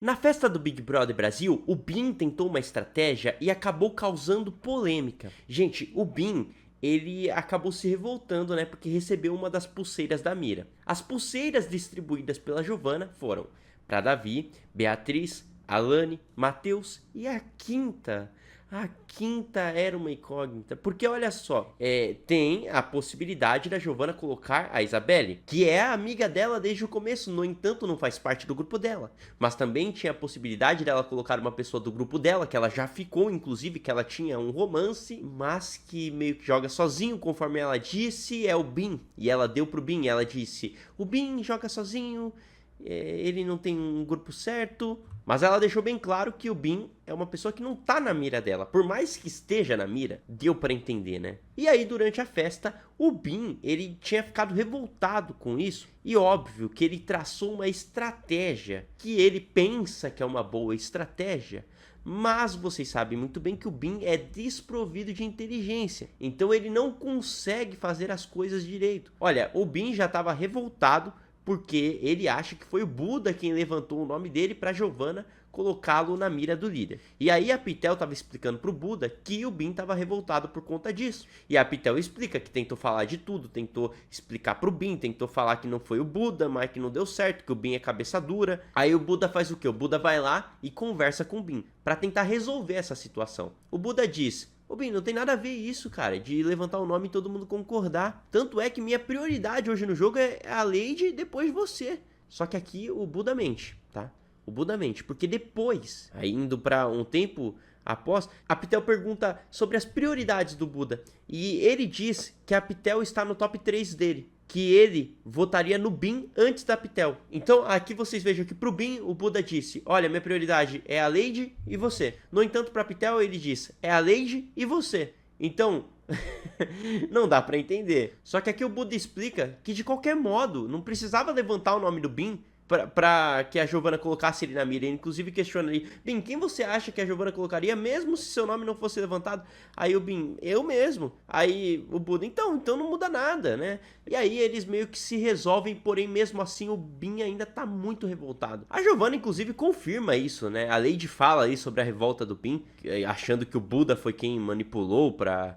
Na festa do Big Brother Brasil, o Bin tentou uma estratégia e acabou causando polêmica. Gente, o Bin, ele acabou se revoltando, né, porque recebeu uma das pulseiras da Mira. As pulseiras distribuídas pela Giovanna foram para Davi, Beatriz, Alane, Matheus e a quinta. A quinta era uma incógnita, porque olha só, tem a possibilidade da Giovanna colocar a Isabelle, que é a amiga dela desde o começo, no entanto não faz parte do grupo dela. Mas também tinha a possibilidade dela colocar uma pessoa do grupo dela, que ela já ficou, inclusive, que ela tinha um romance, mas que meio que joga sozinho, conforme ela disse, é o Bin. E ela deu pro Bin, ela disse, o Bin joga sozinho, ele não tem um grupo certo, mas ela deixou bem claro que o Bin é uma pessoa que não tá na mira dela. Por mais que esteja na mira, deu pra entender, né? E aí, durante a festa, o Bin, ele tinha ficado revoltado com isso. E óbvio que ele traçou uma estratégia que ele pensa que é uma boa estratégia. Mas vocês sabem muito bem que o Bin é desprovido de inteligência. Então ele não consegue fazer as coisas direito. Olha, o Bin já estava revoltado porque ele acha que foi o Buda quem levantou o nome dele para Giovanna colocá-lo na mira do líder. E aí a Pitel estava explicando pro Buda que o Bin estava revoltado por conta disso. E a Pitel explica que tentou falar de tudo, tentou explicar pro Bin, tentou falar que não foi o Buda, mas que não deu certo, que o Bin é cabeça dura. Aí o Buda faz o quê? O Buda vai lá e conversa com o Bin para tentar resolver essa situação. O Buda diz: ô Bin, não tem nada a ver isso, cara, de levantar o nome e todo mundo concordar. Tanto é que minha prioridade hoje no jogo é a Lady e depois você. Só que aqui o Buda mente, tá? O Buda mente, porque depois, aí indo pra um tempo após, a Pitel pergunta sobre as prioridades do Buda. E ele diz que a Pitel está no top 3 dele, que ele votaria no Bin antes da Pitel. Então aqui vocês vejam que pro Bin o Buda disse: olha, minha prioridade é a Lady e você. No entanto, pra Pitel ele diz: é a Lady e você. Então não dá pra entender. Só que aqui o Buda explica que de qualquer modo não precisava levantar o nome do Bin pra que a Giovanna colocasse ele na mira. Ele inclusive questiona ali: Bin, quem você acha que a Giovanna colocaria mesmo se seu nome não fosse levantado? Aí o Bin: eu mesmo. Aí o Buda: então não muda nada, né? E aí eles meio que se resolvem, porém mesmo assim o Bin ainda tá muito revoltado. A Giovanna inclusive confirma isso, né? A Lady fala aí sobre a revolta do Bin, achando que o Buda foi quem manipulou pra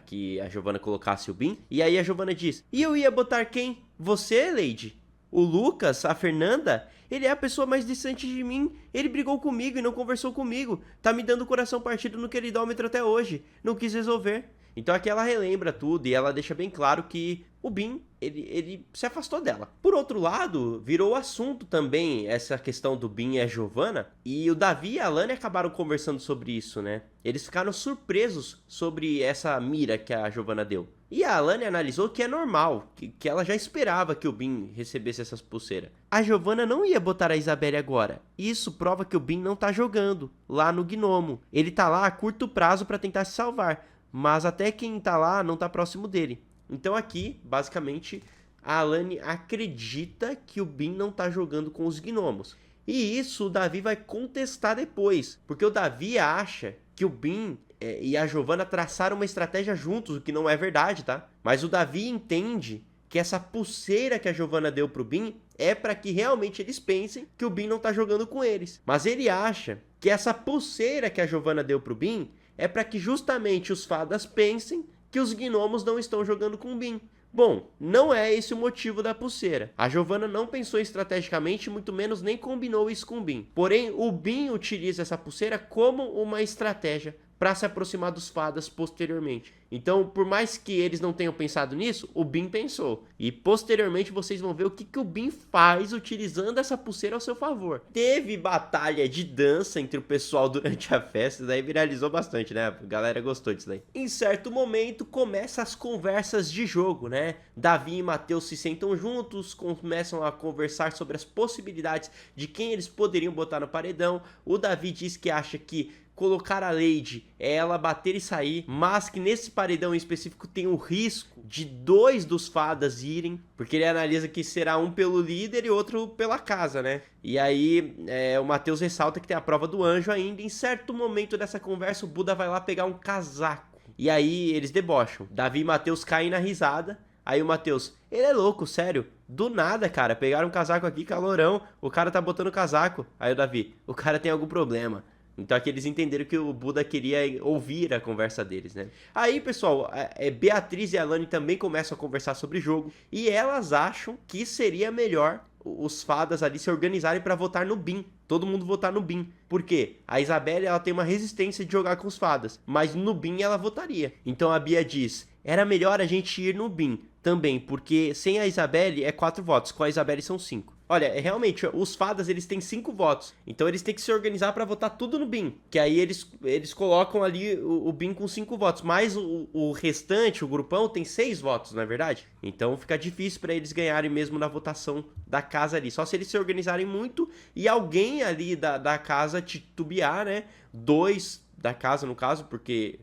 que a Giovanna colocasse o Bin. E aí a Giovanna diz: e eu ia botar quem? Você, Lady? O Lucas, a Fernanda, ele é a pessoa mais distante de mim. Ele brigou comigo e não conversou comigo. Tá me dando o coração partido no queridômetro até hoje. Não quis resolver. Então aqui ela relembra tudo e ela deixa bem claro que o Bin, ele se afastou dela. Por outro lado, virou assunto também essa questão do Bin e a Giovanna. E o Davi e a Alane acabaram conversando sobre isso, né? Eles ficaram surpresos sobre essa mira que a Giovanna deu. E a Alane analisou que é normal, que ela já esperava que o Bin recebesse essas pulseiras. A Giovanna não ia botar a Isabelle agora. Isso prova que o Bin não tá jogando lá no Gnomo. Ele tá lá a curto prazo para tentar se salvar, mas até quem tá lá não tá próximo dele. Então aqui, basicamente, a Alane acredita que o Bin não tá jogando com os gnomos. E isso o Davi vai contestar depois, porque o Davi acha que o Bin e a Giovanna traçaram uma estratégia juntos, o que não é verdade, tá? Mas o Davi entende que essa pulseira que a Giovanna deu pro Bin é para que realmente eles pensem que o Bin não tá jogando com eles. Mas ele acha que essa pulseira que a Giovanna deu pro Bin é para que justamente os fadas pensem que os gnomos não estão jogando com o Bin. Bom, não é esse o motivo da pulseira. A Giovanna não pensou estrategicamente, muito menos nem combinou isso com o Bin. Porém, o Bin utiliza essa pulseira como uma estratégia para se aproximar dos fadas posteriormente. Então, por mais que eles não tenham pensado nisso, o Bin pensou. E posteriormente vocês vão ver o que o Bin faz utilizando essa pulseira ao seu favor. Teve batalha de dança entre o pessoal durante a festa, daí viralizou bastante, né? A galera gostou disso daí. Em certo momento, começam as conversas de jogo, né? Davi e Matheus se sentam juntos, começam a conversar sobre as possibilidades de quem eles poderiam botar no paredão. O Davi diz que acha que colocar a Lady é ela bater e sair, mas que nesse paredão em específico tem o risco de 2 dos fadas irem, porque ele analisa que será um pelo líder e outro pela casa, né? E aí o Matheus ressalta que tem a prova do anjo ainda. Em certo momento dessa conversa o Buda vai lá pegar um casaco, e aí eles debocham. Davi e Matheus caem na risada, Aí o Matheus, ele é louco, sério. Do nada, cara, pegaram um casaco aqui, calorão, o cara tá botando casaco. Aí o Davi, o cara tem algum problema. Então aqui eles entenderam que o Buda queria ouvir a conversa deles, né? Aí, pessoal, Beatriz e Alane também começam a conversar sobre o jogo. E elas acham que seria melhor os fadas ali se organizarem para votar no BIM. Todo mundo votar no BIM. Por quê? A Isabelle, ela tem uma resistência de jogar com os fadas. Mas no BIM ela votaria. Então a Bia diz, era melhor a gente ir no BIM também. Porque sem a Isabelle é 4 votos. Com a Isabelle são 5. Olha, realmente, os fadas, eles têm 5 votos. Então eles têm que se organizar para votar tudo no BIM. Que aí eles colocam ali o BIM com 5 votos. Mas o restante, o grupão, tem 6 votos, não é verdade? Então fica difícil para eles ganharem mesmo na votação da casa ali. Só se eles se organizarem muito e alguém ali da casa titubear, né? 2 da casa, no caso, porque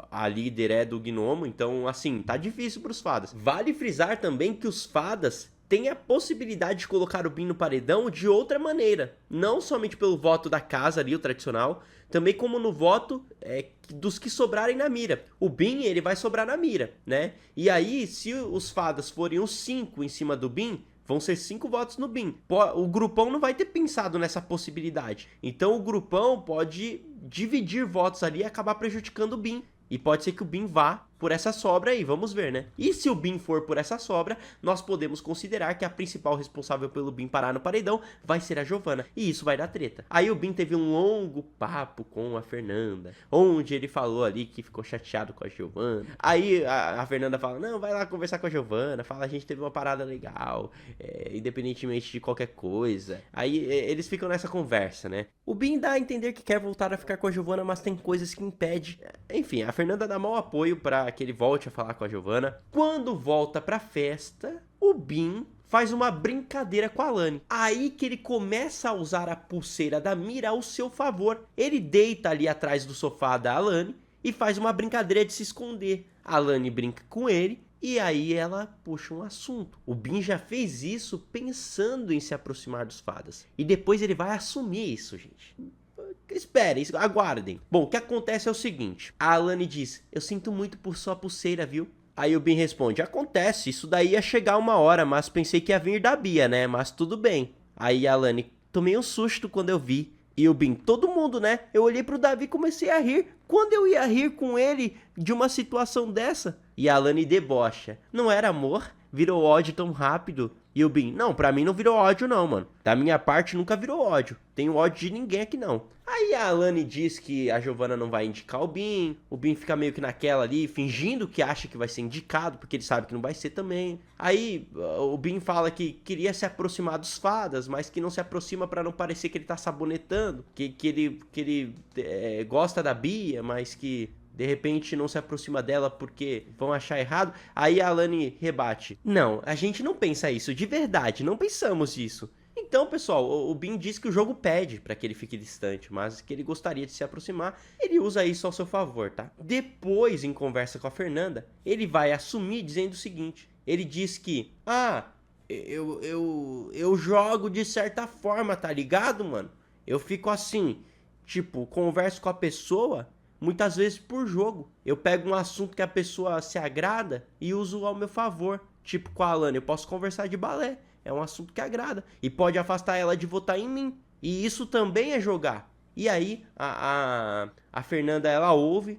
a líder é do gnomo. Então, assim, tá difícil pros fadas. Vale frisar também que os fadas tem a possibilidade de colocar o BIM no paredão de outra maneira. Não somente pelo voto da casa ali, o tradicional, também como no voto dos que sobrarem na mira. O BIM, ele vai sobrar na mira, né? E aí, se os fadas forem os 5 em cima do BIM, vão ser 5 votos no BIM. O grupão não vai ter pensado nessa possibilidade. Então o grupão pode dividir votos ali e acabar prejudicando o BIM. E pode ser que o BIM vá por essa sobra aí, vamos ver, né? E se o BIM for por essa sobra, nós podemos considerar que a principal responsável pelo BIM parar no paredão vai ser a Giovana. E isso vai dar treta. Aí o BIM teve um longo papo com a Fernanda, onde ele falou ali que ficou chateado com a Giovana. Aí a Fernanda fala, não, vai lá conversar com a Giovana, fala, a gente teve uma parada legal, independentemente de qualquer coisa. Aí eles ficam nessa conversa, né? O BIM dá a entender que quer voltar a ficar com a Giovana, mas tem coisas que impedem. Enfim, a Fernanda dá mau apoio pra que ele volte a falar com a Giovana. Quando volta pra festa, o BIM faz uma brincadeira com a Alane. Aí que ele começa a usar a pulseira da mira ao seu favor. Ele deita ali atrás do sofá da Alane e faz uma brincadeira de se esconder. A Alane brinca com ele e aí ela puxa um assunto. O BIM já fez isso pensando em se aproximar dos fadas. E depois ele vai assumir isso, gente. Esperem, aguardem. Bom, o que acontece é o seguinte. A Alane diz, eu sinto muito por sua pulseira, viu? Aí o BIM responde, acontece, isso daí ia chegar uma hora, mas pensei que ia vir da Bia, né? Mas tudo bem. Aí a Alane, tomei um susto quando eu vi. E o BIM, todo mundo, né? Eu olhei pro Davi e comecei a rir. Quando eu ia rir com ele de uma situação dessa? E a Alane debocha. Não era amor? Virou ódio tão rápido? E o BIM, não, pra mim não virou ódio não, mano. Da minha parte nunca virou ódio. Tenho ódio de ninguém aqui não. Aí a Alane diz que a Giovana não vai indicar o BIM fica meio que naquela ali, fingindo que acha que vai ser indicado, porque ele sabe que não vai ser também. Aí o BIM fala que queria se aproximar dos fadas, mas que não se aproxima pra não parecer que ele tá sabonetando, que ele gosta da Bia, mas que de repente não se aproxima dela porque vão achar errado. Aí a Alane rebate, não, a gente não pensa isso, de verdade, não pensamos isso. Então, pessoal, o BIM diz que o jogo pede para que ele fique distante, mas que ele gostaria de se aproximar. Ele usa isso ao seu favor, tá? Depois, em conversa com a Fernanda, ele vai assumir dizendo o seguinte. Ele diz que, eu jogo de certa forma, tá ligado, mano? Eu fico assim, tipo, converso com a pessoa muitas vezes por jogo. Eu pego um assunto que a pessoa se agrada e uso ao meu favor. Tipo com a Alane, eu posso conversar de balé. É um assunto que agrada. E pode afastar ela de votar em mim. E isso também é jogar. E aí, a Fernanda, ela ouve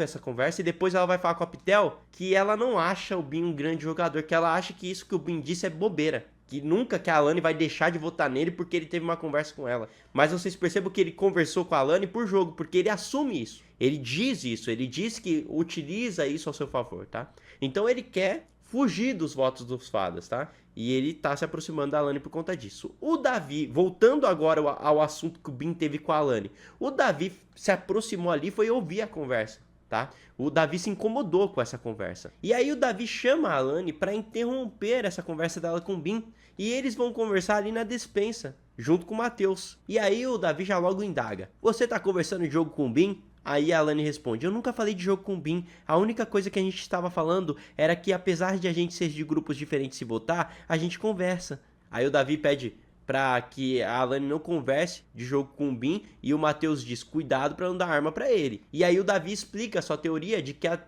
essa conversa. E depois ela vai falar com a Pitel que ela não acha o BIM um grande jogador. Que ela acha que isso que o BIM disse é bobeira. Que nunca que a Alane vai deixar de votar nele porque ele teve uma conversa com ela. Mas vocês percebam que ele conversou com a Alane por jogo. Porque ele assume isso. Ele diz isso. Ele diz que utiliza isso ao seu favor, tá? Então ele quer fugir dos votos dos fadas, tá? E ele tá se aproximando da Alane por conta disso. O Davi, voltando agora ao assunto que o BIM teve com a Alane, o Davi se aproximou ali e foi ouvir a conversa, tá? O Davi se incomodou com essa conversa. E aí o Davi chama a Alane para interromper essa conversa dela com o BIM. E eles vão conversar ali na despensa, junto com o Matheus. E aí o Davi já logo indaga. Você tá conversando de jogo com o BIM? Aí a Alane responde, eu nunca falei de jogo com o BIM, a única coisa que a gente estava falando era que apesar de a gente ser de grupos diferentes se votar, a gente conversa. Aí o Davi pede, pra que a Alane não converse de jogo com o Bin, e o Matheus diz, cuidado pra não dar arma pra ele. E aí o Davi explica a sua teoria de que a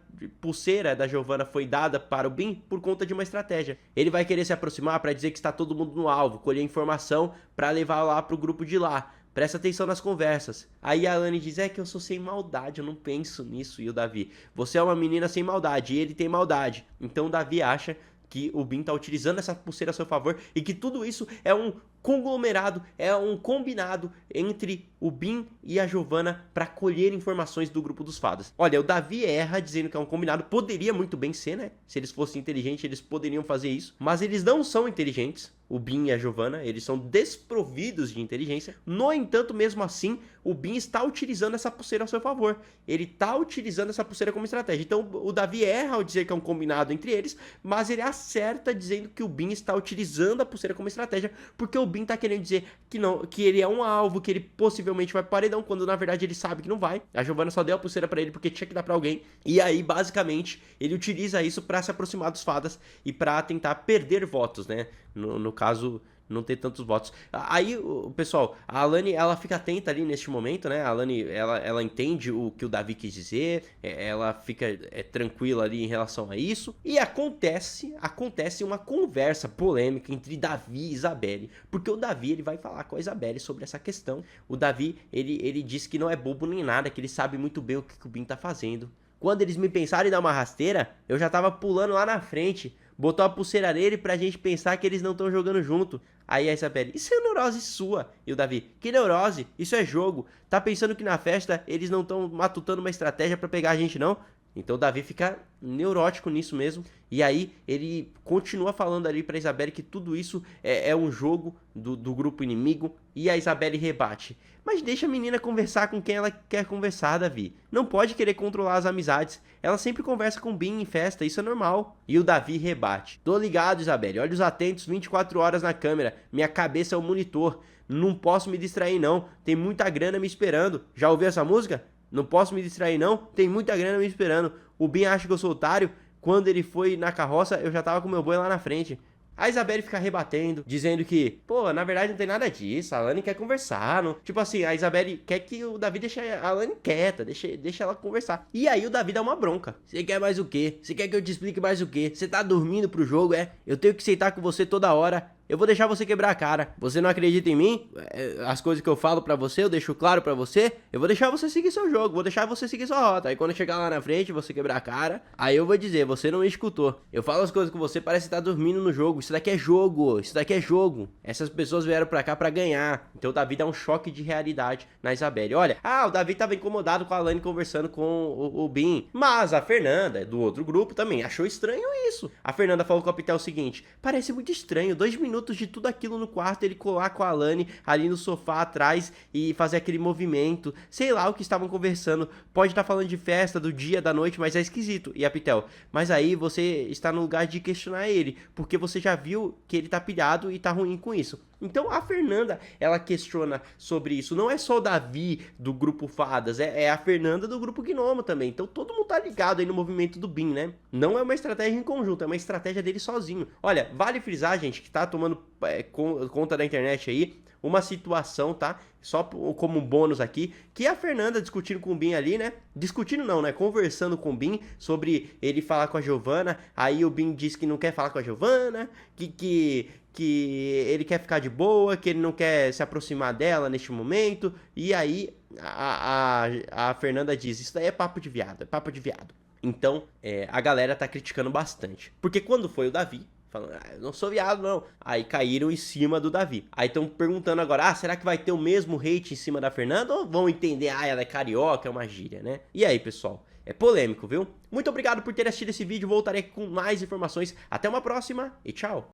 pulseira da Giovanna foi dada para o Bin por conta de uma estratégia. Ele vai querer se aproximar pra dizer que está todo mundo no alvo, colher informação pra levar lá pro grupo de lá. Presta atenção nas conversas. Aí a Alane diz, é que eu sou sem maldade, eu não penso nisso. E o Davi, você é uma menina sem maldade, e ele tem maldade. Então o Davi acha que o Bin tá utilizando essa pulseira a seu favor e que tudo isso é um conglomerado, é um combinado entre o Bin e a Giovanna para colher informações do grupo dos fadas. Olha, o Davi erra dizendo que é um combinado, poderia muito bem ser, né? Se eles fossem inteligentes, eles poderiam fazer isso, mas eles não são inteligentes, o Bin e a Giovanna, eles são desprovidos de inteligência. No entanto, mesmo assim, o Bin está utilizando essa pulseira ao seu favor. Ele está utilizando essa pulseira como estratégia. Então, o Davi erra ao dizer que é um combinado entre eles, mas ele acerta dizendo que o Bin está utilizando a pulseira como estratégia, porque o Bin tá querendo dizer que não, que ele é um alvo, que ele possivelmente vai pro paredão, quando na verdade ele sabe que não vai. A Giovanna só deu a pulseira pra ele porque tinha que dar pra alguém. E aí, basicamente, ele utiliza isso pra se aproximar dos fadas e pra tentar perder votos, né? No caso, não ter tantos votos. Aí, pessoal, a Alane, ela fica atenta ali neste momento, né? A Alane, ela entende o que o Davi quis dizer, ela fica tranquila ali em relação a isso. E acontece uma conversa polêmica entre Davi e Isabelle, porque o Davi, ele vai falar com a Isabelle sobre essa questão. O Davi, ele diz que não é bobo nem nada, que ele sabe muito bem o que o Bin tá fazendo. Quando eles me pensaram em dar uma rasteira, eu já tava pulando lá na frente. Botou a pulseira nele pra gente pensar que eles não estão jogando junto. Aí a Isabelle, isso é neurose sua. E o Davi, que neurose? Isso é jogo. Tá pensando que na festa eles não estão matutando uma estratégia pra pegar a gente, não? Então o Davi fica neurótico nisso mesmo. E aí ele continua falando ali pra Isabelle que tudo isso é um jogo do grupo inimigo. E a Isabelle rebate. Mas deixa a menina conversar com quem ela quer conversar, Davi. Não pode querer controlar as amizades. Ela sempre conversa com o Bin em festa, isso é normal. E o Davi rebate. Tô ligado, Isabelle. Olhos atentos, 24 horas na câmera. Minha cabeça é o monitor. Não posso me distrair, não. Tem muita grana me esperando. Já ouviu essa música? Não posso me distrair, não. Tem muita grana me esperando. O Bin acha que eu sou otário. Quando ele foi na carroça, eu já tava com meu boi lá na frente. A Isabelle fica rebatendo, dizendo que, pô, na verdade não tem nada disso, a Alane quer conversar. Não... Tipo assim, a Isabelle quer que o Davi deixe a Alane quieta, deixa ela conversar. E aí o Davi dá uma bronca. Você quer mais o quê? Você quer que eu te explique mais o quê? Você tá dormindo pro jogo, é? Eu tenho que sentar com você toda hora. Eu vou deixar você quebrar a cara. Você não acredita em mim? As coisas que eu falo pra você, eu deixo claro pra você. Eu vou deixar você seguir seu jogo, vou deixar você seguir sua rota. Aí quando eu chegar lá na frente, você quebrar a cara, aí eu vou dizer, você não me escutou. Eu falo as coisas com você, parece que tá dormindo no jogo. Isso daqui é jogo, isso daqui é jogo. Essas pessoas vieram pra cá pra ganhar. Então o Davi dá um choque de realidade na Isabelle. Olha, o Davi tava incomodado com a Alane conversando com o Bin. Mas a Fernanda, do outro grupo, também achou estranho isso. A Fernanda falou com a Pitel o seguinte, parece muito estranho, 2 minutos de tudo aquilo no quarto, ele colar com a Alane ali no sofá atrás e fazer aquele movimento, sei lá o que estavam conversando, pode estar falando de festa, do dia, da noite, mas é esquisito. E a Pitel, mas aí você está no lugar de questionar ele, porque você já viu que ele tá pilhado e tá ruim com isso. Então a Fernanda, ela questiona sobre isso, não é só o Davi do grupo Fadas, é a Fernanda do grupo Gnomo também, então todo mundo tá ligado aí no movimento do Bin, né? Não é uma estratégia em conjunto, é uma estratégia dele sozinho. Olha, vale frisar, gente, que tá tomando conta da internet aí, uma situação, tá? Só como um bônus aqui, que a Fernanda discutindo com o Bin ali, né? Discutindo não, né? Conversando com o Bin sobre ele falar com a Giovanna, aí o Bin diz que não quer falar com a Giovanna, que ele quer ficar de boa, que ele não quer se aproximar dela neste momento, e aí a Fernanda diz, isso daí é papo de viado, é papo de viado. Então, a galera tá criticando bastante, porque quando foi o Davi, falando, eu não sou viado não, aí caíram em cima do Davi. Aí estão perguntando agora, será que vai ter o mesmo hate em cima da Fernanda, ou vão entender, ela é carioca, é uma gíria, né? E aí, pessoal? É polêmico, viu? Muito obrigado por ter assistido esse vídeo, voltarei com mais informações. Até uma próxima e tchau!